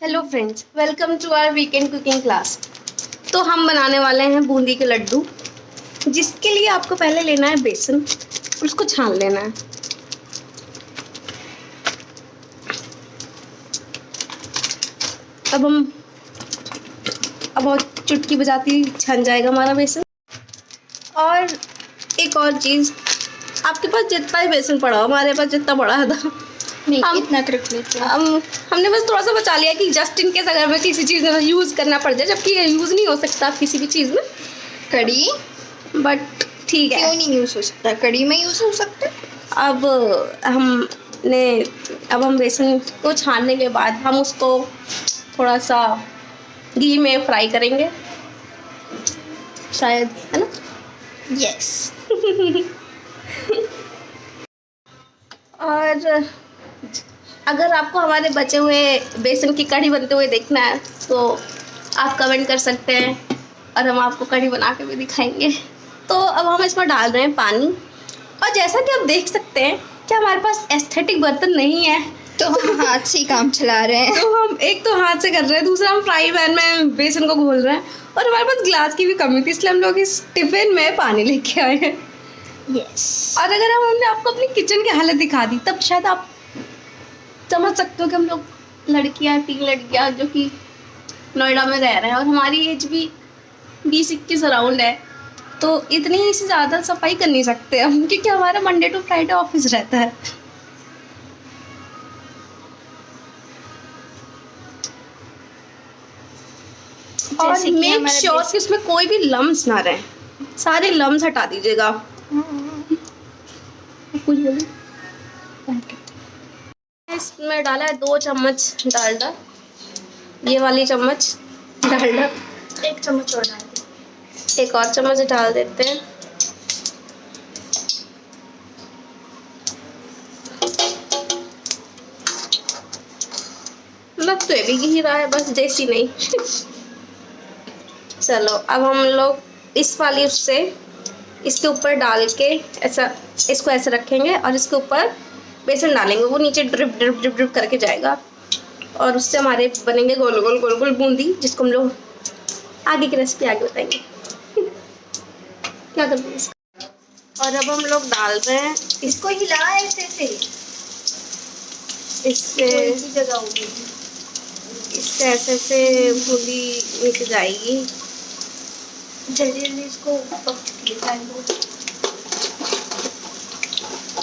Hello friends, welcome to our weekend cooking class. तो हम बनाने वाले हैं बूंदी के लड्डू, जिसके लिए आपको पहले लेना है बेसन और उसको छान लेना है। अब और चुटकी बजाती छन जाएगा हमारा बेसन। और एक और चीज़, आपके पास जितना ही बेसन पड़ा हो, हमारे पास जितना पड़ा था नहीं, हम इतना रख लेते हैं। हमने बस थोड़ा सा बचा लिया कि जस्ट इन केस अगर हमें किसी चीज़ में यूज़ करना पड़ जाए, जबकि ये यूज़ नहीं हो सकता किसी भी चीज़ में कड़ी, बट ठीक है। क्यों नहीं यूज़ हो सकता? कड़ी में यूज़ हो सकता है। अब हम बेसन को छानने के बाद हम उसको थोड़ा सा घी में फ्राई करेंगे शायद, है ना? यस। और अगर आपको हमारे बचे हुए बेसन की कढ़ी बनते हुए देखना है तो आप कमेंट कर सकते हैं और हम आपको कढ़ी बना के भी दिखाएंगे। तो अब हम इसमें डाल रहे हैं पानी, और जैसा कि आप देख सकते हैं कि हमारे पास एस्थेटिक बर्तन नहीं है, तो हम हाथ से ही काम चला रहे हैं। तो हम एक तो हाथ से कर रहे हैं, दूसरा हम फ्राई पैन में बेसन को घोल रहे हैं, और हमारे पास ग्लास की भी कमी थी, इसलिए हम लोग इस टिफिन में पानी लेके आए हैं। यस। और अगर हमने आपको अपनी किचन की हालत दिखा दी, तब शायद आप समझ सकते हो कि हम लोग लड़कियां, 3 लड़कियां जो कि नोएडा में रह रहे हैं, और हमारी एज भी 20-21 अराउंड है, तो इतनी ही से ज़्यादा सफाई कर नहीं सकते हम, क्योंकि हमारा मंडे टू फ्राइडे ऑफिस रहता है। और मेक श्योर कि उसमें कोई भी लम्स ना रहे, सारे लम्स हटा दीजिएगा। कुछ बोलिए। इसमें डाला है 2 चम्मच डालडा, ये वाली चम्मच डालडा। 1 चम्मच और डाल दें। एक और चम्मच डाल देते हैं। लग तो ये भी घी रहा है, बस देसी नहीं। चलो, अब हम लोग इस वाली उससे इसके ऊपर डाल के ऐसा, इसको ऐसे रखेंगे और इसके ऊपर बेसन डालेंगे, वो नीचे ड्रिप ड्रिप ड्रिप ड्रिप करके जाएगा, और उससे हमारे बनेंगे गोल गोल गोल गोल बूंदी, जिसको हम लोग आगे की रेसिपी आगे बताएंगे। क्या करते हैं इसका। और अब हम लोग डाल रहे हैं इसको हिला ऐसे से, इससे जगह होगी, इससे ऐसे ऐसे बूंदी नीचे जाएगी। जल्दी जल्दी इसको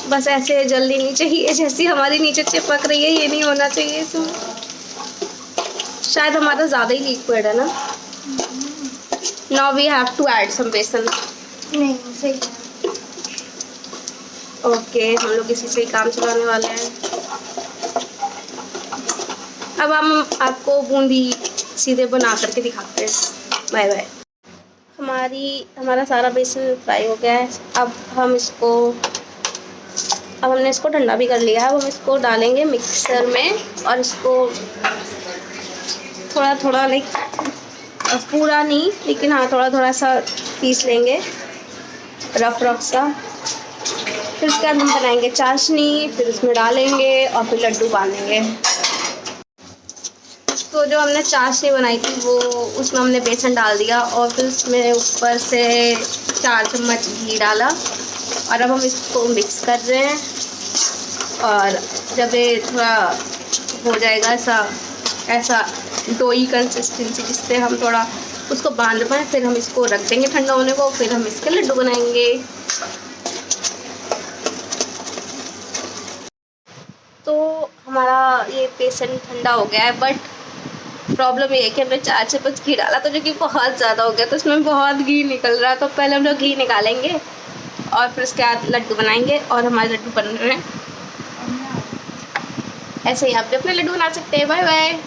बस ऐसे जल्दी नीचे ही, जैसी हमारी नीचे चिपक रही है, ये नहीं होना चाहिए इसमें। शायद हमारा ज़्यादा ही लिक्विड है ना। Now we have to add some besan. नहीं, सही है। ओके, हम लोग इसी से ही काम चलाने वाले हैं। अब हम आपको बूंदी सीधे बना करके दिखाते हैं। Bye bye. हमारा सारा बेसन फ्राई हो गया है। अब हमने इसको ठंडा भी कर लिया है। अब हम इसको डालेंगे मिक्सर में, और इसको थोड़ा थोड़ा, लाइक पूरा नहीं, लेकिन हाँ थोड़ा थोड़ा सा पीस लेंगे, रफ रफ सा। फिर उसके बाद हम बनाएंगे चाशनी, फिर उसमें डालेंगे और फिर लड्डू बांधेंगे। तो जो हमने चाशनी बनाई थी, वो उसमें हमने बेसन डाल दिया, और फिर उसमें ऊपर से 4 चम्मच घी डाला, और अब हम इसको मिक्स कर रहे हैं। और जब ये थोड़ा हो जाएगा ऐसा डोई कंसिस्टेंसी, जिससे हम थोड़ा उसको बांध पाएँ, फिर हम इसको रख देंगे ठंडा होने को, फिर हम इसके लड्डू बनाएंगे। तो हमारा ये बेसन ठंडा हो गया है, बट प्रॉब्लम ये है कि हमने 4 चम्मच घी डाला, तो जो कि बहुत ज़्यादा हो गया, तो इसमें बहुत घी निकल रहा है। तो पहले हम लोग घी निकालेंगे और फिर उसके बाद लड्डू बनाएंगे, और हमारे लड्डू बन रहे हैं। ऐसे ही आप भी अपने लड्डू बना सकते हैं। Bye bye.